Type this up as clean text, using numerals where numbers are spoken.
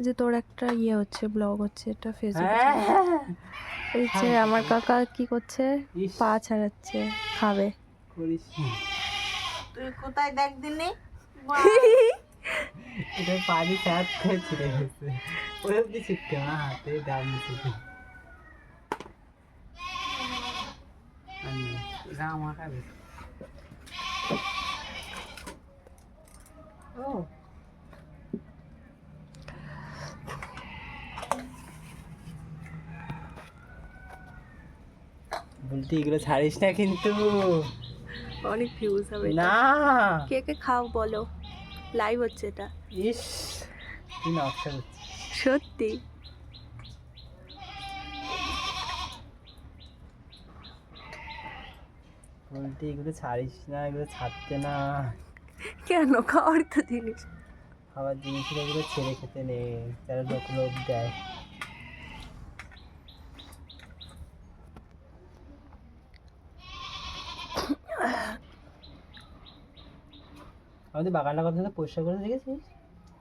যে তোর একটা ইয়ে হচ্ছে, ব্লগ হচ্ছে, এটা ফেসবুকে হ্যাঁ এই যে আমার কাকা কি করছে, ইস, পা ছাড়াচ্ছে, খাবে। করিস না। তুই কোথায় দেখ দিনি এটা পানি স্যাপ করে ছিঁড়ে গেছে, ওই অব্দি ছিটকে না, হাতে ডাল ছিটকে। এটা আমার খাবে। ও বলতে এগুলো ছাড়িস না কিন্তু। অনেক ভিউজ হবে এটা। না কে কে খাও বলো, লাইভ হচ্ছে এটা। ইস, তুই নকশা করছিস। সত্যি বলতে এগুলো ছাড়িস না, এগুলো ছাড়তে না। কেন, খাওয়ার তো জিনিস। খাবার জিনিসগুলো এগুলো ছেড়ে খেতে নেই, যারা লোক দেয়। আমাদের বাগানটা কথা পরিষ্কার করে দেখেছিস?